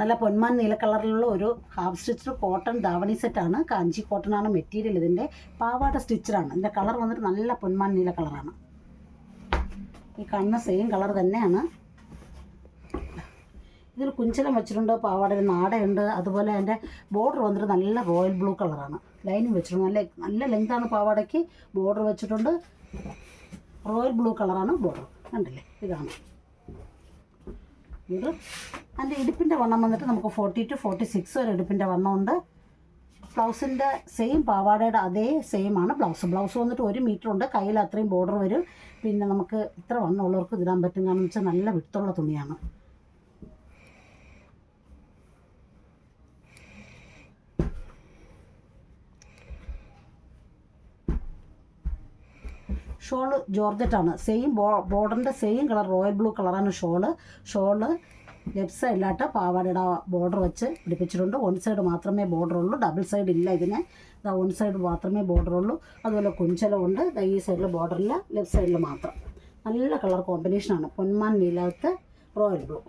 നല്ല പൊന്മാൻ നീല കളറിലുള്ള ഒരു ഹാഫ് സ്റ്റിച്ച്ഡ് കോട്ടൺ ധാവണി സെറ്റാണ്. കാഞ്ചി കോട്ടൺ ആണ് മെറ്റീരിയൽ. ഇതിൻ്റെ പാവാട സ്റ്റിച്ചറാണ്. ഇതിൻ്റെ കളർ വന്നിട്ട് നല്ല പൊന്മാൻ നീല കളറാണ്. ഈ കാണുന്ന സെയിം കളർ തന്നെയാണ്. ഇതിൽ കുഞ്ചലം വെച്ചിട്ടുണ്ട്, പാവാടയിൽ നാടയുണ്ട്. അതുപോലെ അതിൻ്റെ ബോർഡർ വന്നിട്ട് നല്ല റോയൽ ബ്ലൂ കളറാണ്. ലൈനും വെച്ചിട്ടുണ്ട്. നല്ല ലെങ്താണ് പാവാടയ്ക്ക്. ബോർഡർ വെച്ചിട്ടുണ്ട്. റോയൽ ബ്ലൂ കളറാണ് ബോർഡർ. കണ്ടില്ലേ, ഇതാണ് ഇത്. അതിൻ്റെ ഇടുപ്പിൻ്റെ വണ്ണം വന്നിട്ട് നമുക്ക് 40 to 46 വരെ ഇടുപ്പിൻ്റെ വണ്ണമുണ്ട്. ബ്ലൗസിൻ്റെ സെയിം പാവാടയുടെ അതേ സെയിം ആണ് ബ്ലൗസ് വന്നിട്ട് 1 മീറ്റർ ഉണ്ട്. കയ്യിൽ അത്രയും ബോർഡർ വരും. പിന്നെ നമുക്ക് ഇത്ര വണ്ണമുള്ളവർക്ക് ഇതിടാൻ പറ്റും. കാരണം വെച്ചാൽ നല്ല വിട്ടുള്ള തുണിയാണ്. ഷോള് ജോർജറ്റാണ്. സെയിം ബോർഡറിൻ്റെ സെയിം കളർ റോയൽ ബ്ലൂ കളറാണ് ഷോള് ലെഫ്റ്റ് സൈഡിലായിട്ട് പാവാടയുടെ ബോർഡർ വെച്ച് പിടിപ്പിച്ചിട്ടുണ്ട്. 1 സൈഡ് മാത്രമേ ബോർഡറുള്ളൂ, ഡബിൾ സൈഡ് ഇല്ല ഇതിന്. 1 സൈഡ് മാത്രമേ ബോർഡറുള്ളൂ. അതുപോലെ കുഞ്ചലമുണ്ട്. ഈ സൈഡിൽ ബോർഡറില്ല, ലെഫ്റ്റ് സൈഡിൽ മാത്രം. നല്ല കളർ കോമ്പിനേഷനാണ്. പൊന്മാൻ നീലത്ത് റോയൽ ബ്ലൂ.